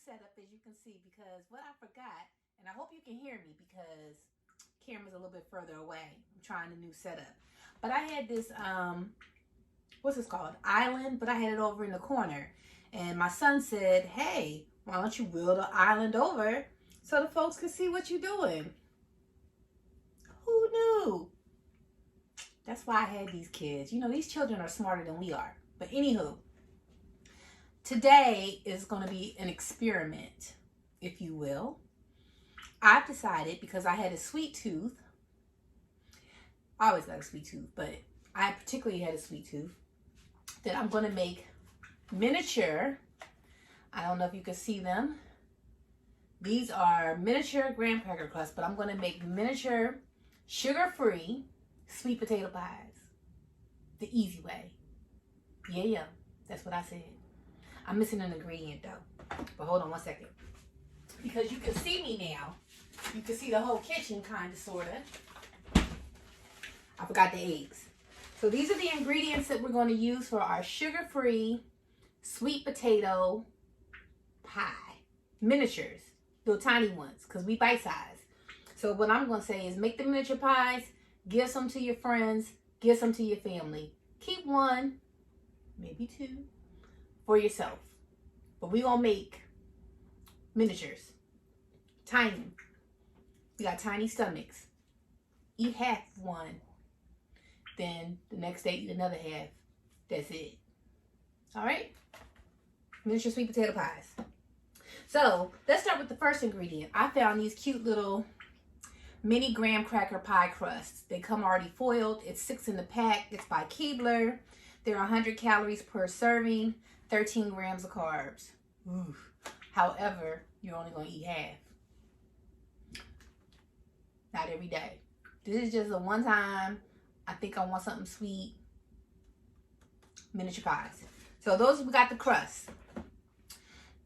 Setup as you can see, because what I forgot, and I hope you can hear me because camera's a little bit further away. I'm trying a new setup. But I had this what's this called? Island, but I had it over in the corner. And my son said, "Hey, why don't you wheel the island over so the folks can see what you're doing?" Who knew? That's why I had these kids. You know, these children are smarter than we are. But anywho, today is going to be an experiment, if you will. I've decided, because I had a sweet tooth, I always got a sweet tooth, but I particularly had a sweet tooth, that I'm going to make miniature, I don't know if you can see them, these are miniature graham cracker crusts, but I'm going to make miniature sugar-free sweet potato pies, the easy way. Yeah, that's what I said. I'm missing an ingredient though, but hold on one second. Because you can see me now. You can see the whole kitchen, kind of, sort of. I forgot the eggs. So these are the ingredients that we're going to use for our sugar-free sweet potato pie. Miniatures, little tiny ones, because we bite size. So what I'm going to say is make the miniature pies, give some to your friends, give some to your family. Keep one, maybe two, for yourself. But we're going to make miniatures. Tiny. We got tiny stomachs. Eat half one. Then the next day eat another half. That's it. Alright? Miniature sweet potato pies. So let's start with the first ingredient. I found these cute little mini graham cracker pie crusts. They come already foiled. It's 6 in the pack. It's by Keebler. They're 100 calories per serving. 13 grams of carbs. Oof. However, you're only going to eat half. Not every day. This is just a one time, I think I want something sweet, miniature pies. So those, we got the crust.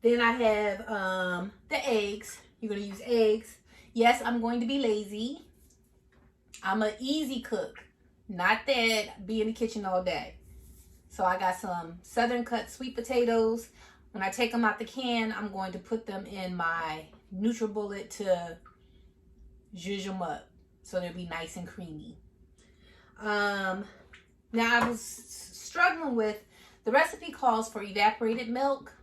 Then I have the eggs. You're going to use eggs. Yes, I'm going to be lazy. I'm an easy cook. Not that be in the kitchen all day. So I got some southern cut sweet potatoes. When I take them out the can, I'm going to put them in my NutriBullet to zhuzh them up so they'll be nice and creamy. Now I was struggling with, the recipe calls for evaporated milk,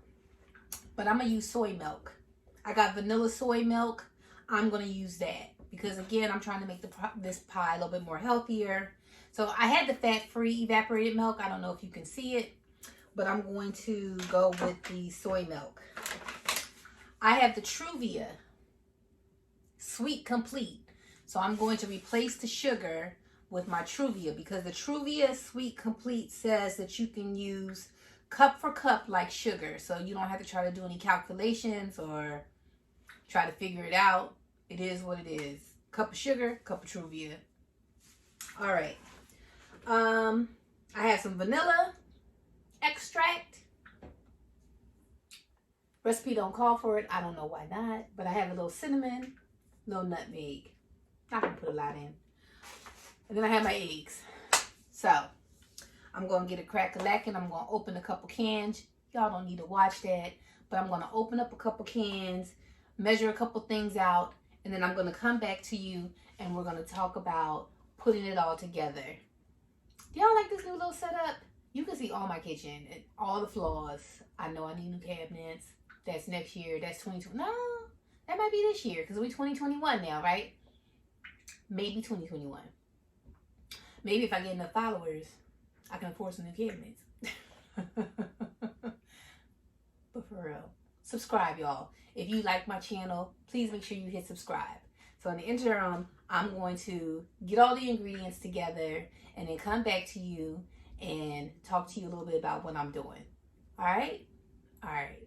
but I'm going to use soy milk. I got vanilla soy milk. I'm going to use that because, again, I'm trying to make this pie a little bit more healthier. So I had the fat-free evaporated milk. I don't know if you can see it, but I'm going to go with the soy milk. I have the Truvia Sweet Complete. So I'm going to replace the sugar with my Truvia because the Truvia Sweet Complete says that you can use cup for cup like sugar. So you don't have to try to do any calculations or try to figure it out. It is what it is. Cup of sugar, cup of Truvia. All right. I have some vanilla extract. Recipe don't call for it. I don't know why not. But I have a little cinnamon, little nutmeg. Not gonna put a lot in. And then I have my eggs. So I'm gonna get a crack-a-lack and I'm gonna open a couple cans. Y'all don't need to watch that. But I'm gonna open up a couple cans, measure a couple things out, and then I'm gonna come back to you and we're gonna talk about putting it all together. Y'all like this new little setup? You can see all my kitchen and all the flaws. I know I need new cabinets. That's next year. That's 2020. No, that might be this year because we're 2021 now, right? Maybe 2021. Maybe if I get enough followers, I can afford some new cabinets. But for real, subscribe, y'all. If you like my channel, please make sure you hit subscribe. So in the interim, I'm going to get all the ingredients together and then come back to you and talk to you a little bit about what I'm doing. All right? All right.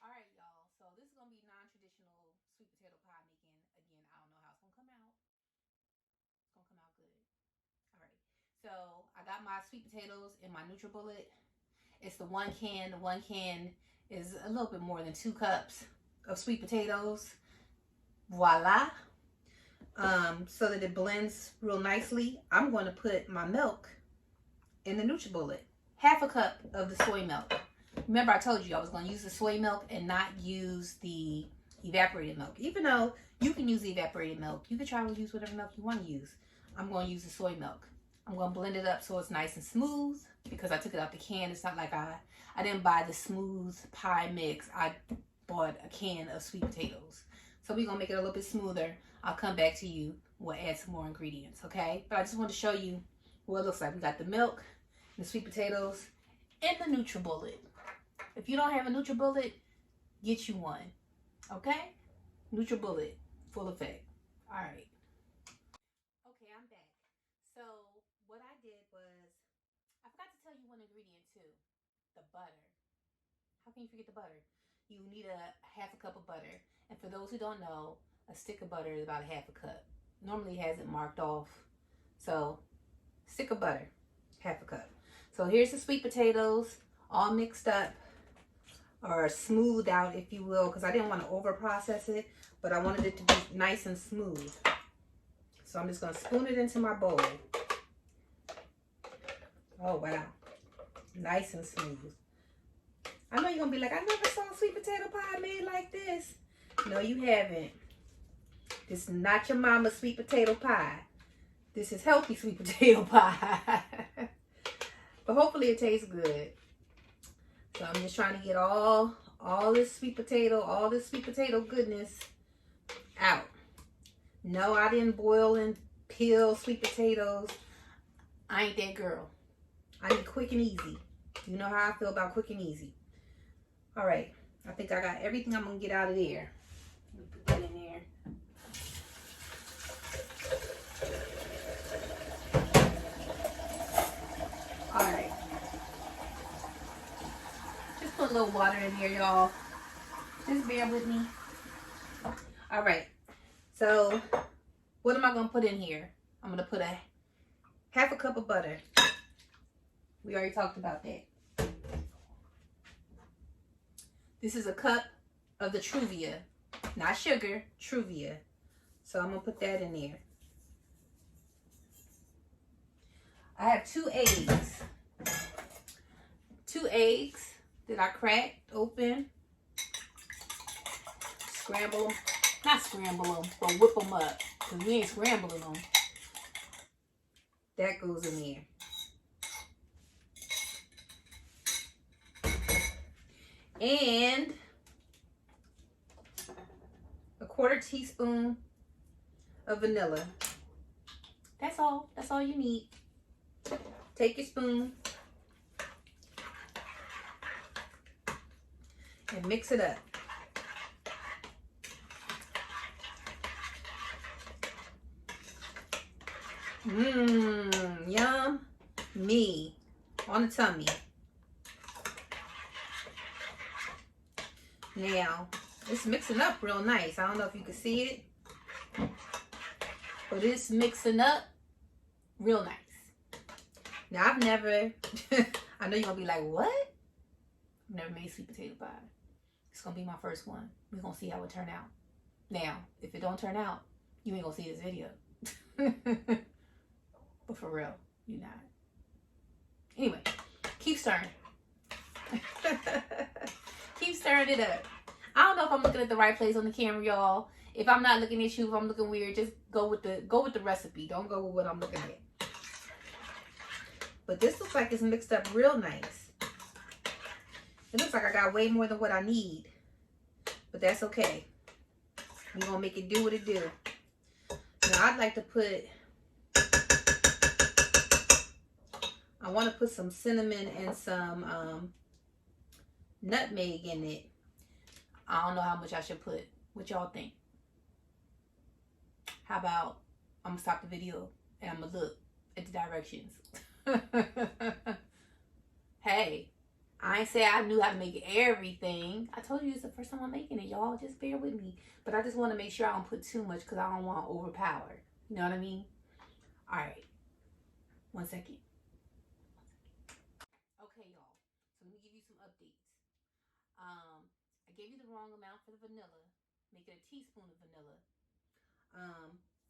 All right, y'all. So this is going to be non-traditional sweet potato pie making. Again, I don't know how it's going to So I got my sweet potatoes in my NutriBullet. It's the one can. The one can is a little bit more than 2 cups of sweet potatoes. Voila. So that it blends real nicely, I'm going to put my milk in the NutriBullet. Half a cup of the soy milk. Remember I told you I was going to use the soy milk and not use the evaporated milk. Even though you can use the evaporated milk, you can try to use whatever milk you want to use. I'm going to use the soy milk. I'm going to blend it up so it's nice and smooth because I took it out the can. It's not like I didn't buy the smooth pie mix. I bought a can of sweet potatoes. So we're going to make it a little bit smoother. I'll come back to you. We'll add some more ingredients, okay? But I just want to show you what it looks like. We got the milk, the sweet potatoes, and the NutriBullet. If you don't have a NutriBullet, get you one, okay? NutriBullet, full effect. All right. Okay, I'm back. So what I did was, I forgot to tell you one ingredient too, the butter. How can you forget the butter? You need a half a cup of butter. And for those who don't know, a stick of butter is about a half a cup. Normally it has it marked off. So stick of butter, half a cup. So here's the sweet potatoes all mixed up or smoothed out, if you will, because I didn't want to over process it, but I wanted it to be nice and smooth. So I'm just going to spoon it into my bowl. Oh, wow. Nice and smooth. I know you're going to be like, I never saw sweet potato pie made like this. No, you haven't. This is not your mama's sweet potato pie. This is healthy sweet potato pie. But hopefully it tastes good. So I'm just trying to get all this sweet potato goodness out. No, I didn't boil and peel sweet potatoes. I ain't that girl. I need quick and easy. You know how I feel about quick and easy. All right. I think I got everything I'm going to get out of there. Let me put that in there. All right. Just put a little water in there, y'all. Just bear with me. All right. So, what am I going to put in here? I'm going to put a half a cup of butter. We already talked about that. This is a cup of the Truvia. Not sugar, Truvia. So I'm going to put that in there. I have 2 eggs. 2 eggs that I cracked open. Scramble them. Not scramble them, but whip them up. Because we ain't scrambling them. That goes in there. And a 1/4 teaspoon of vanilla. That's all. That's all you need. Take your spoon and mix it up. Yum me on the tummy. Now, it's mixing up real nice. I don't know if you can see it, but it's mixing up real nice. Now, I've never, I know you're going to be like, what? I've never made sweet potato pie. It's going to be my first one. We're going to see how it turn out. Now, if it don't turn out, you ain't going to see this video. But for real, you're not. Anyway, keep stirring. Keep stirring it up. I don't know if I'm looking at the right place on the camera, y'all. If I'm not looking at you, if I'm looking weird, just go with the recipe. Don't go with what I'm looking at. But this looks like it's mixed up real nice. It looks like I got way more than what I need. But that's okay. We're going to make it do what it do. Now, I'd like to put, I want to put some cinnamon and some nutmeg in it. I don't know how much I should put. What y'all think? How about I'm going to stop the video and I'm going to look at the directions. Hey, I ain't say I knew how to make everything. I told you it's the first time I'm making it, y'all. Just bear with me. But I just want to make sure I don't put too much because I don't want to overpower. You know what I mean? All right. 1 second. Okay, y'all. So let me give you some updates. I gave you the wrong amount for the vanilla. Make it a teaspoon of vanilla.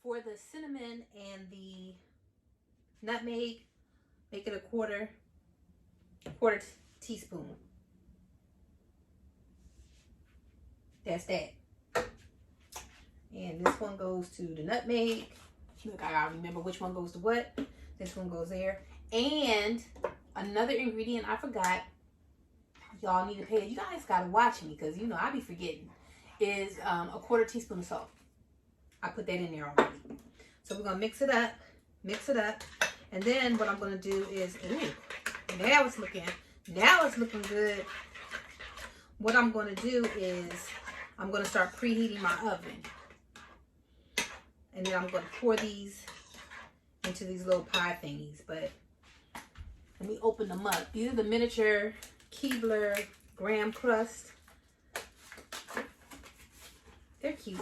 For the cinnamon and the nutmeg, make it a quarter teaspoon. That's that. And this one goes to the nutmeg. Look, I gotta remember which one goes to what. This one goes there. And another ingredient I forgot, y'all need to pay. You guys gotta watch me because you know I be forgetting. Is a quarter teaspoon of salt. I put that in there already. So we're gonna mix it up, and then what I'm gonna do is, now it's looking good. What I'm gonna do is I'm gonna start preheating my oven, and then I'm gonna pour these into these little pie thingies. But let me open them up. These are the miniature Keebler graham crust. They're cute.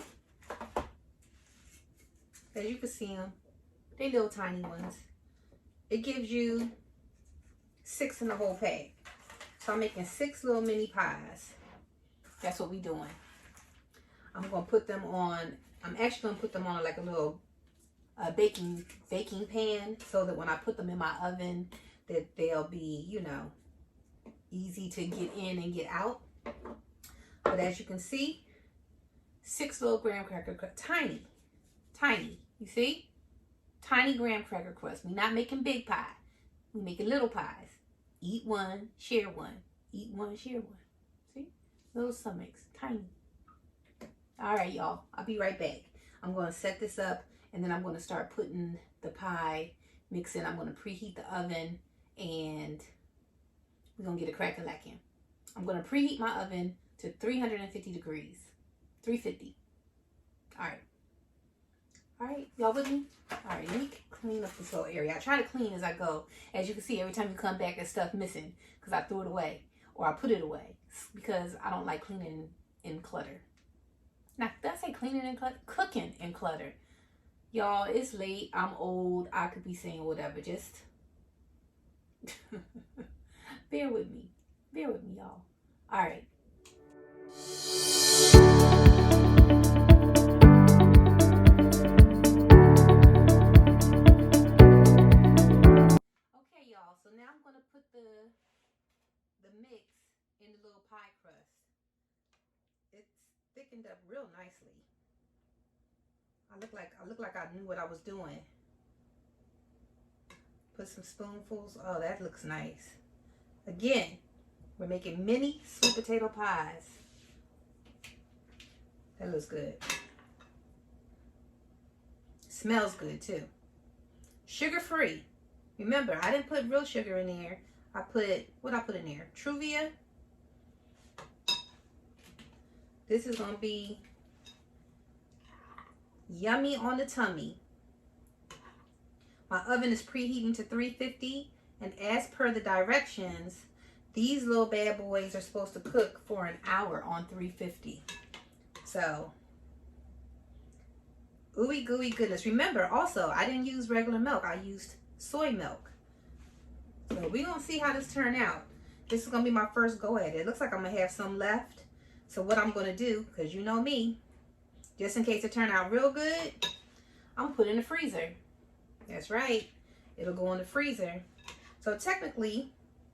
As you can see them, they little tiny ones. It gives you 6 in the whole pack. So I'm making 6 little mini pies. That's what we doing. I'm gonna put them on. I'm actually gonna put them on like a little baking pan, so that when I put them in my oven, that they'll be, you know, easy to get in and get out. But as you can see, 6 little graham cracker crust, tiny. You see, tiny graham cracker crust. We're not making big pie. We're making little pies. Eat one, share one. Eat one, share one. See, little stomachs, tiny. All right, y'all. I'll be right back. I'm going to set this up, and then I'm going to start putting the pie mix in. I'm going to preheat the oven, and we're going to get a crack-a-lackin'. I'm going to preheat my oven to 350 degrees. 350. All right, y'all with me? All right, let me clean up this whole area. I try to clean as I go. As you can see, every time you come back, there's stuff missing because I threw it away or I put it away because I don't like cleaning in clutter. Now, did I say cleaning in clutter? Cooking in clutter. Y'all, it's late. I'm old. I could be saying whatever. Just bear with me. Bear with me, y'all. All right. So now I'm going to put the mix in the little pie crust. It's thickened up real nicely. I look like I knew what I was doing. Put some spoonfuls. Oh, that looks nice. Again, we're making mini sweet potato pies. That looks good. Smells good too. Sugar free. Remember, I didn't put real sugar in there. I put, what I put in there? Truvia. This is going to be yummy on the tummy. My oven is preheating to 350. And as per the directions, these little bad boys are supposed to cook for an hour on 350. So, ooey gooey goodness. Remember, also, I didn't use regular milk. I used soy milk. So we're going to see how this turn out. This is going to be my first go at it. It looks like I'm going to have some left. So what I'm going to do, because you know me, just in case it turn out real good, I'm going to put it in the freezer. That's right. It'll go in the freezer. So technically,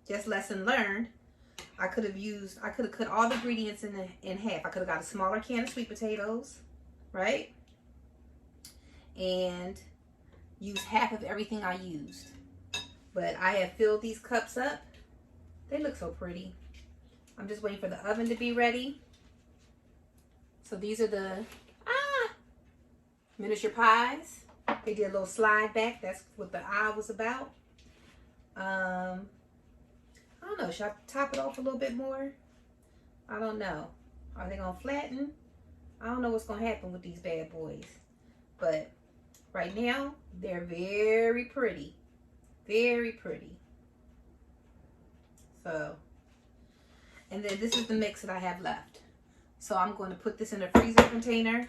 just lesson learned, I could have cut all the ingredients in half. I could have got a smaller can of sweet potatoes, right? And use half of everything I used. But I have filled these cups up. They look so pretty. I'm just waiting for the oven to be ready. So these are the miniature pies. They did a little slide back. That's what the eye was about. I don't know. Should I top it off a little bit more? I don't know. Are they going to flatten? I don't know what's going to happen with these bad boys. But right now, they're very pretty. Very pretty. So, and then this is the mix that I have left. So I'm going to put this in a freezer container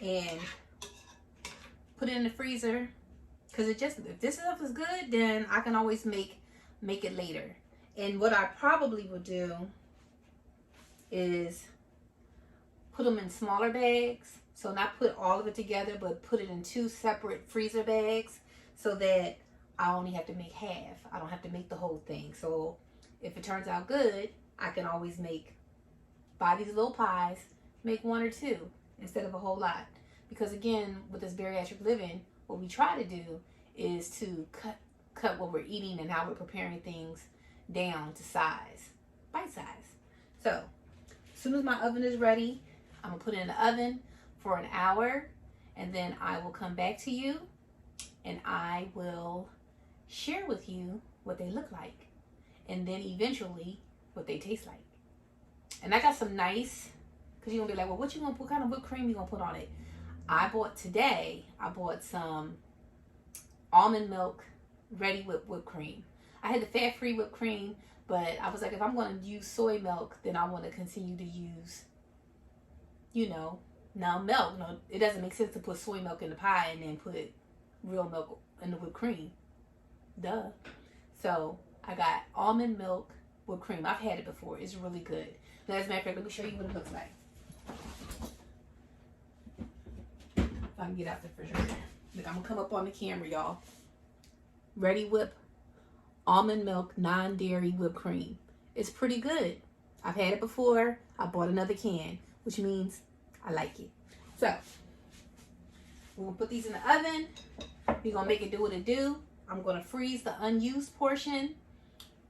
and put it in the freezer Because if this stuff is good, then I can always make it later. And what I probably will do is put them in smaller bags. So not put all of it together, but put it in 2 separate freezer bags so that I only have to make half. I don't have to make the whole thing. So if it turns out good, I can always buy these little pies, make 1 or 2 instead of a whole lot. Because again, with this bariatric living, what we try to do is to cut what we're eating and how we're preparing things down to size, bite size. So as soon as my oven is ready, I'm gonna put it in the oven for an hour, and then I will come back to you and I will share with you what they look like, and then eventually what they taste like. And I got some nice, because you're gonna be like, well, what kind of whipped cream you gonna put on it? I bought some almond milk ready whipped cream. I had the fat-free whipped cream, but I was like, if I'm going to use soy milk, then I want to continue to use, now milk. No, it doesn't make sense to put soy milk in the pie and then put real milk in the whipped cream. Duh. So I got almond milk whipped cream. I've had it before. It's really good. Now, as a matter of fact, let me show you what it looks like. If I can get out the refrigerator. Look, I'm going to come up on the camera, y'all. Ready Whip almond milk non-dairy whipped cream. It's pretty good. I've had it before. I bought another can, which means I like it. So we're going to put these in the oven. We're going to make it do what it do. I'm going to freeze the unused portion,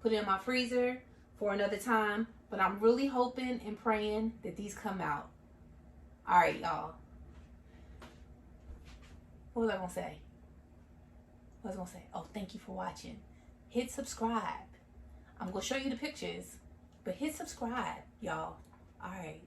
put it in my freezer for another time. But I'm really hoping and praying that these come out. All right, y'all. What was I going to say? Oh, thank you for watching. Hit subscribe. I'm going to show you the pictures, but hit subscribe, y'all. All right.